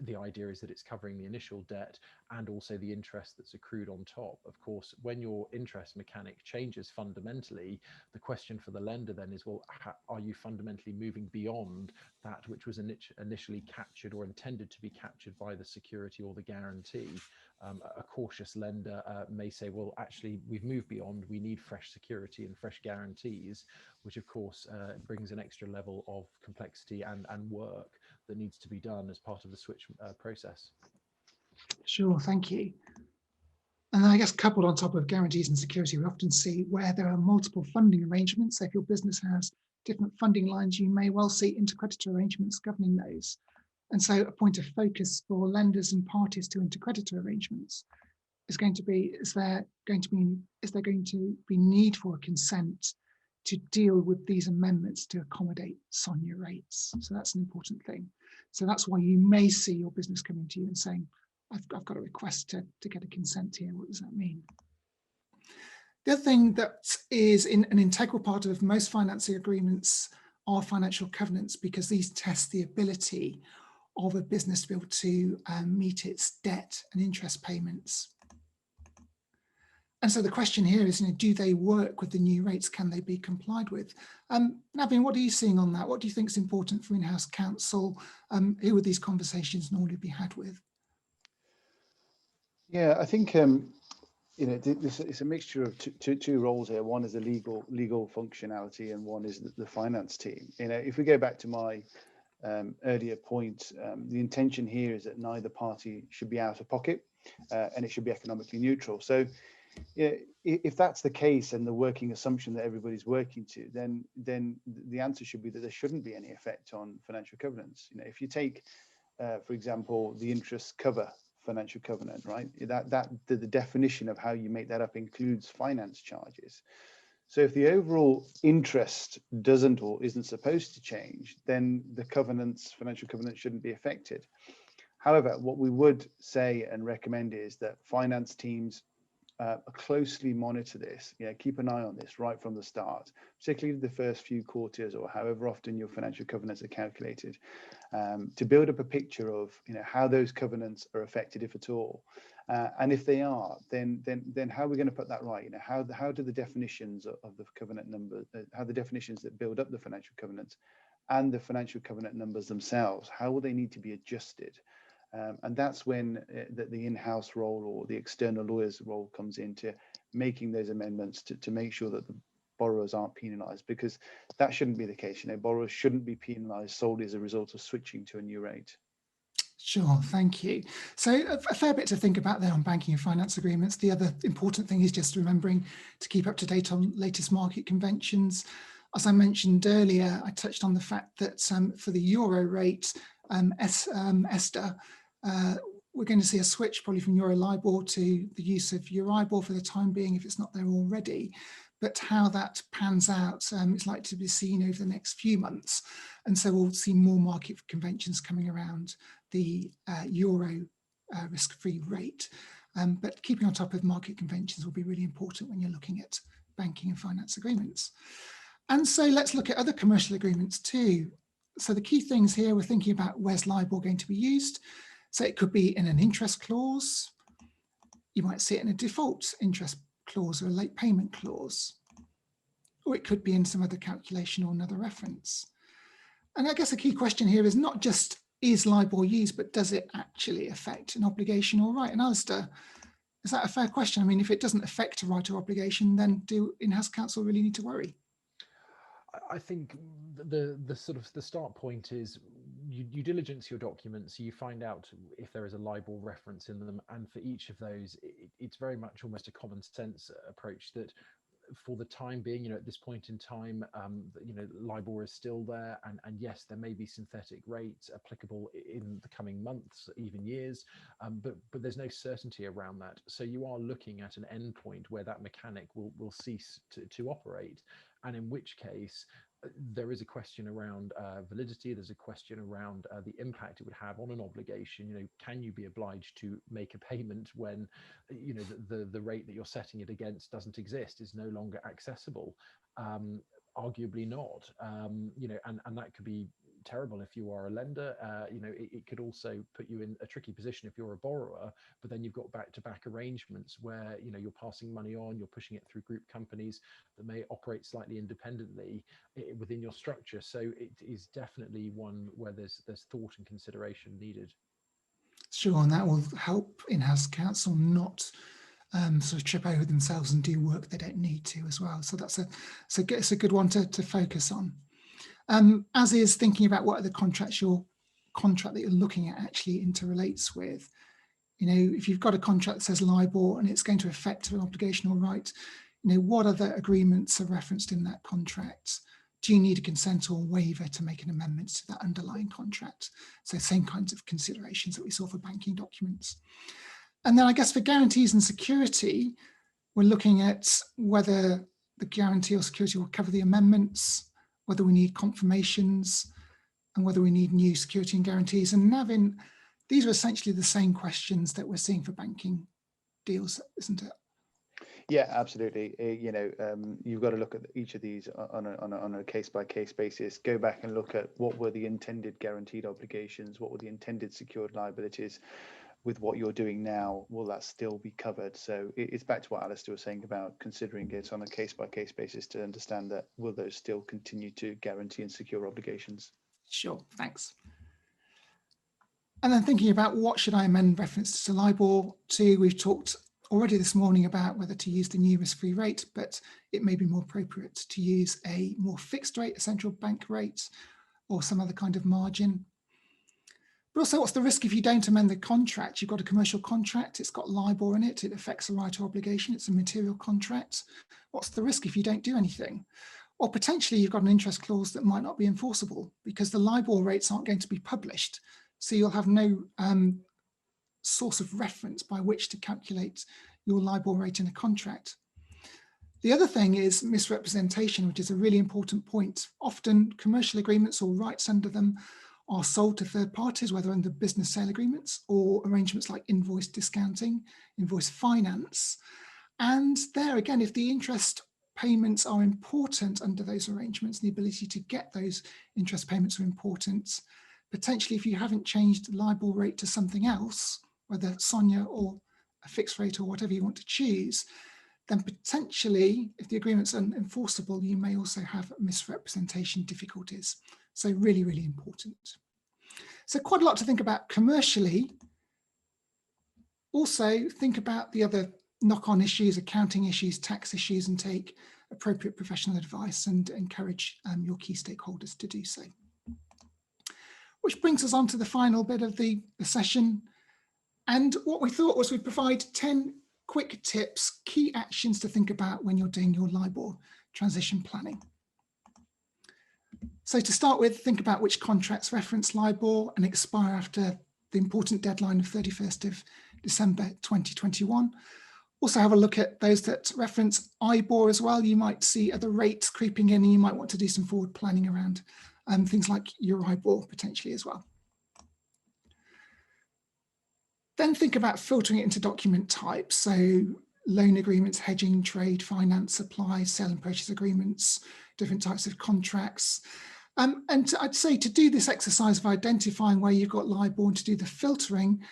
The idea is that it's covering the initial debt and also the interest that's accrued on top. Of course, when your interest mechanic changes fundamentally, the question for the lender then is, well, are you fundamentally moving beyond that which was initially captured or intended to be captured by the security or the guarantee? A cautious lender may say, well, actually, we've moved beyond, we need fresh security and fresh guarantees, which of course brings an extra level of complexity and work that needs to be done as part of the switch process. Sure, thank you. And I guess coupled on top of guarantees and security, we often see where there are multiple funding arrangements. So if your business has different funding lines, you may well see intercreditor arrangements governing those. And so a point of focus for lenders and parties to intercreditor arrangements is going to be, is there going to be need for a consent to deal with these amendments to accommodate SONIA rates? So that's an important thing. So that's why you may see your business coming to you and saying, I've got a request to get a consent here. What does that mean? The other thing that is an integral part of most financing agreements are financial covenants, because these test the ability of a business to be able to meet its debt and interest payments. And so the question here is, do they work with the new rates? Can they be complied with? Navin, what are you seeing on that? What do you think is important for in-house counsel? Who would these conversations normally be had with? Yeah, I think this is a mixture of two roles here. One is the legal functionality, and one is the finance team. If we go back to my earlier point, the intention here is that neither party should be out of pocket, and it should be economically neutral. So, if that's the case, and the working assumption that everybody's working to, then the answer should be that there shouldn't be any effect on financial covenants. If you take, for example, the interest cover financial covenant, right? The definition of how you make that up includes finance charges. So if the overall interest doesn't or isn't supposed to change, then the financial covenants shouldn't be affected. However, what we would say and recommend is that finance teams closely monitor this, keep an eye on this right from the start, particularly the first few quarters or however often your financial covenants are calculated, to build up a picture of how those covenants are affected, if at all, and if they are, then how are we going to put that right? How do the definitions of the covenant number, how the definitions that build up the financial covenants and the financial covenant numbers themselves, how will they need to be adjusted? And that's when the in-house role or the external lawyer's role comes into making those amendments to make sure that the borrowers aren't penalised, because that shouldn't be the case. Borrowers shouldn't be penalised solely as a result of switching to a new rate. Sure, thank you. So a fair bit to think about there on banking and finance agreements. The other important thing is just remembering to keep up to date on latest market conventions. As I mentioned earlier, I touched on the fact that for the euro rate, ESTR, we're going to see a switch probably from Euro LIBOR to the use of Euribor for the time being, if it's not there already. But how that pans out is likely to be seen over the next few months. And so we'll see more market conventions coming around the euro risk-free rate. But keeping on top of market conventions will be really important when you're looking at banking and finance agreements. And so let's look at other commercial agreements too. So the key things here, we're thinking about where's LIBOR going to be used. So it could be in an interest clause. You might see it in a default interest clause or a late payment clause. Or it could be in some other calculation or another reference. And I guess a key question here is not just is LIBOR used, but does it actually affect an obligation or right? And Alistair, is that a fair question? I mean, if it doesn't affect a right or obligation, then do in-house counsel really need to worry? I think the start point is you diligence your documents, you find out if there is a LIBOR reference in them, and for each of those, it's very much almost a common sense approach that for the time being, at this point in time, LIBOR is still there, and yes, there may be synthetic rates applicable in the coming months, even years, but there's no certainty around that. So you are looking at an endpoint where that mechanic will cease to operate, and in which case there is a question around validity. There's a question around the impact it would have on an obligation. You know, can you be obliged to make a payment when, you know, the rate that you're setting it against doesn't exist, is no longer accessible? Arguably not. You know, and that could be terrible if you are a lender. You know, it could also put you in a tricky position if you're a borrower, but then you've got back-to-back arrangements where, you know, you're passing money on, you're pushing it through group companies that may operate slightly independently within your structure. So it is definitely one where there's thought and consideration needed. Sure, and that will help in-house counsel not sort of trip over themselves and do work they don't need to as well. So it's a good one to focus on. As is thinking about what are the contracts your contract that you're looking at actually interrelates with. You know, if you've got a contract that says LIBOR and it's going to affect an obligation or right, you know, what other agreements are referenced in that contract? Do you need a consent or waiver to make an amendment to that underlying contract? So same kinds of considerations that we saw for banking documents. And then I guess for guarantees and security, we're looking at whether the guarantee or security will cover the amendments, whether we need confirmations, and whether we need new security and guarantees. And Navin, these are essentially the same questions that we're seeing for banking deals, isn't it? Yeah, absolutely. You know, you've got to look at each of these on a case-by-case basis. Go back and look at what were the intended guaranteed obligations, what were the intended secured liabilities. With what you're doing now, will that still be covered? So it's back to what Alistair was saying about considering it on a case-by-case basis to understand that will those still continue to guarantee and secure obligations? Sure, thanks. And then thinking about what should I amend reference to LIBOR to, we've talked already this morning about whether to use the new risk-free rate, but it may be more appropriate to use a more fixed rate, a central bank rate, or some other kind of margin. But also, what's the risk if you don't amend the contract? You've got a commercial contract, it's got LIBOR in it, it affects a right or obligation, it's a material contract. What's the risk if you don't do anything? Or potentially you've got an interest clause that might not be enforceable because the LIBOR rates aren't going to be published. So you'll have no source of reference by which to calculate your LIBOR rate in a contract. The other thing is misrepresentation, which is a really important point. Often commercial agreements or rights under them are sold to third parties, whether under business sale agreements or arrangements like invoice discounting, invoice finance. And there again, if the interest payments are important under those arrangements, the ability to get those interest payments are important. Potentially, if you haven't changed the LIBOR rate to something else, whether SONIA or a fixed rate or whatever you want to choose, then potentially, if the agreement's unenforceable, you may also have misrepresentation difficulties. So really, really important. So quite a lot to think about commercially. Also think about the other knock-on issues, accounting issues, tax issues, and take appropriate professional advice and encourage your key stakeholders to do so. Which brings us on to the final bit of the session. And what we thought was we'd provide 10 quick tips, key actions to think about when you're doing your LIBOR transition planning. So to start with, think about which contracts reference LIBOR and expire after the important deadline of 31st of December 2021. Also have a look at those that reference IBOR as well. You might see other rates creeping in and you might want to do some forward planning around things like Euribor potentially as well. Then think about filtering it into document types. So loan agreements, hedging, trade, finance, supply, sale and purchase agreements, different types of contracts. And I'd say to do this exercise of identifying where you've got LIBOR and to do the filtering,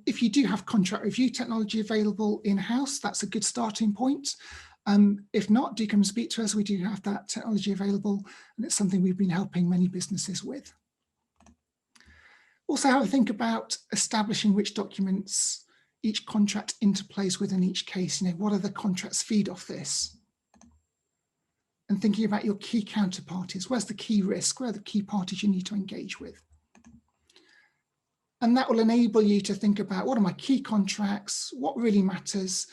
if you do have contract review technology available in-house, that's a good starting point. If not, do come and speak to us. We do have that technology available, and it's something we've been helping many businesses with. Also have a think about establishing which documents each contract interplays with in each case. You know, what are the contracts feed off this? And thinking about your key counterparties. Where's the key risk? Where are the key parties you need to engage with? And that will enable you to think about what are my key contracts? What really matters?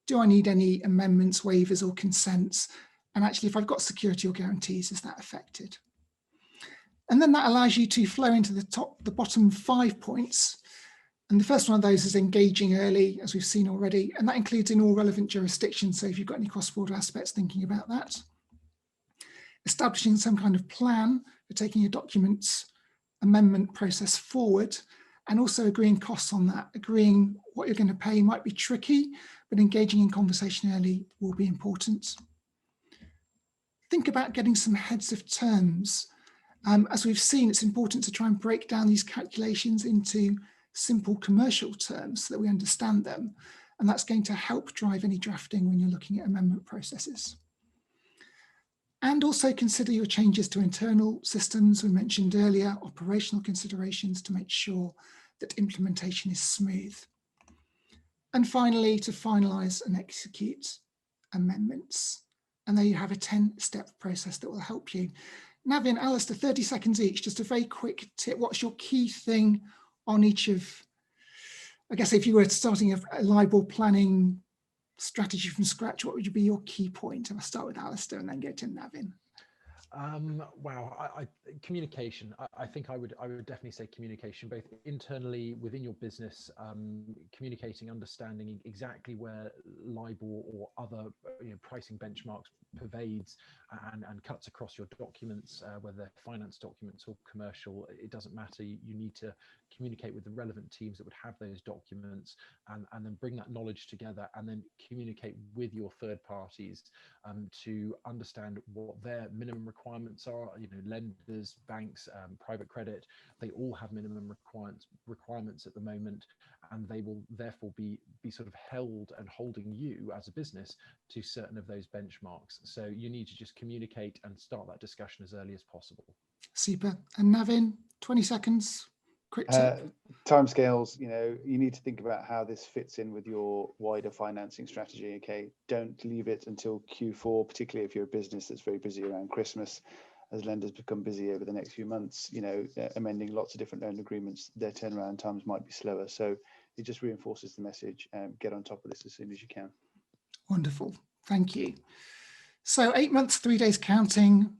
Do I need any amendments, waivers or consents? And actually, if I've got security or guarantees, is that affected? And then that allows you to flow into the bottom 5 points. And the first one of those is engaging early, as we've seen already. And that includes in all relevant jurisdictions. So if you've got any cross-border aspects, thinking about that. establishing some kind of plan for taking your documents amendment process forward, and also agreeing costs on that. Agreeing what you're going to pay might be tricky, but engaging in conversation early will be important. Think about getting some heads of terms. As we've seen, it's important to try and break down these calculations into simple commercial terms so that we understand them. And that's going to help drive any drafting when you're looking at amendment processes. And also consider your changes to internal systems we mentioned earlier, operational considerations to make sure that implementation is smooth. And finally, to finalise and execute amendments. And there you have a 10-step process that will help you. Navin, Alistair, 30 seconds each, just a very quick tip. What's your key thing on each of, I guess if you were starting a LIBOR planning strategy from scratch, what would be your key point? And I'll start with Alistair and then go to Navin. Wow, communication. I think I would definitely say communication, both internally within your business, communicating, understanding exactly where LIBOR or other pricing benchmarks pervades and cuts across your documents, whether they're finance documents or commercial. It doesn't matter. You need to communicate with the relevant teams that would have those documents, and then bring that knowledge together, and then communicate with your third parties to understand what their minimum requirements are. Lenders, banks, private credit, they all have minimum requirements at the moment, and they will therefore be sort of held and holding you as a business to certain of those benchmarks. So you need to just communicate and start that discussion as early as possible. Super. And Navin, 20 seconds, quick tip. Timescales, you need to think about how this fits in with your wider financing strategy. Okay, don't leave it until Q4, particularly if you're a business that's very busy around Christmas. As lenders become busy over the next few months, amending lots of different loan agreements, their turnaround times might be slower. So it just reinforces the message, get on top of this as soon as you can. Wonderful, thank you. So 8 months, 3 days counting.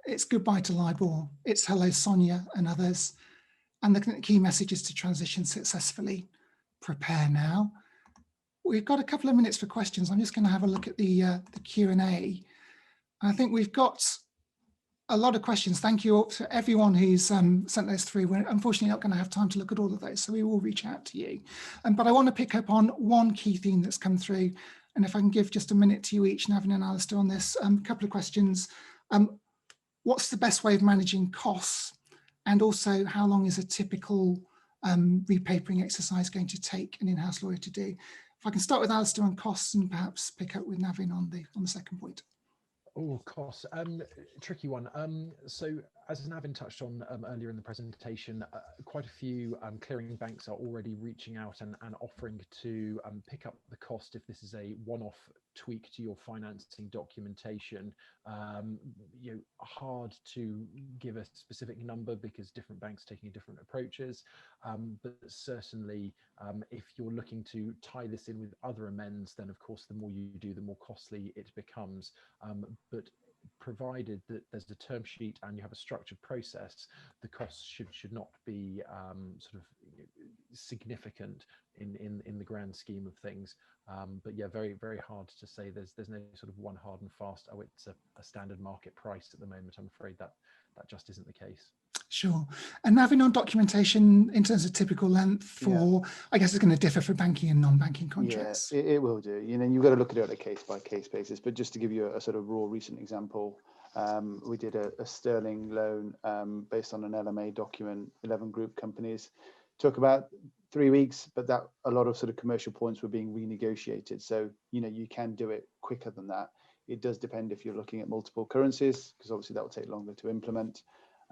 It's goodbye to LIBOR. It's hello, Sonia and others. And the key message is to transition successfully. Prepare now. We've got a couple of minutes for questions. I'm just going to have a look at the Q&A. I think we've got a lot of questions. Thank you to everyone who's sent those through. We're unfortunately not going to have time to look at all of those, so we will reach out to you. But I want to pick up on one key theme that's come through. And if I can give just a minute to you each, Navin and Alistair, on this, a couple of questions. What's the best way of managing costs? And also, how long is a typical repapering exercise going to take an in-house lawyer to do? If I can start with Alistair on costs and perhaps pick up with Navin on the second point. Oh, costs. Tricky one. So as Navin touched on earlier in the presentation, quite a few clearing banks are already reaching out and offering to pick up the cost if this is a one-off tweak to your financing documentation. Hard to give a specific number because different banks are taking different approaches, but certainly if you're looking to tie this in with other amends, then of course the more you do, the more costly it becomes. But provided that there's a term sheet and you have a structured process, the costs should not be sort of significant in the grand scheme of things. But yeah, very, very hard to say. There's no sort of one hard and fast, oh, it's a standard market price at the moment. I'm afraid that just isn't the case. Sure. And Navin, on documentation in terms of typical length for, I guess it's going to differ for banking and non-banking contracts. Yeah, it will do. You've got to look at it on a case-by-case basis. But just to give you a sort of raw recent example, we did a sterling loan based on an LMA document, 11 group companies. Took about 3 weeks, but that a lot of sort of commercial points were being renegotiated. So, you can do it quicker than that. It does depend if you're looking at multiple currencies, because obviously that will take longer to implement.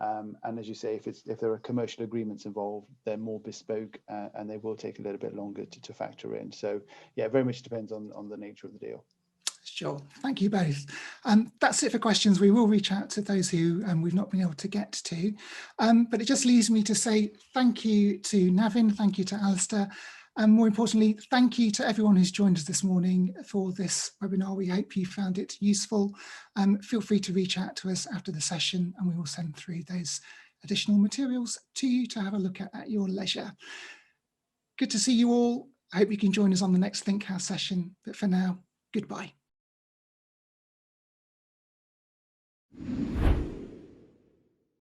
And as you say, if there are commercial agreements involved, they're more bespoke and they will take a little bit longer to factor in. So yeah, it very much depends on the nature of the deal. Sure. Thank you both. That's it for questions. We will reach out to those who we've not been able to get to. But it just leaves me to say thank you to Navin, thank you to Alistair, and more importantly, thank you to everyone who's joined us this morning for this webinar. We hope you found it useful. Feel free to reach out to us after the session and we will send through those additional materials to you to have a look at your leisure. Good to see you all. I hope you can join us on the next ThinkHouse session, but for now, goodbye.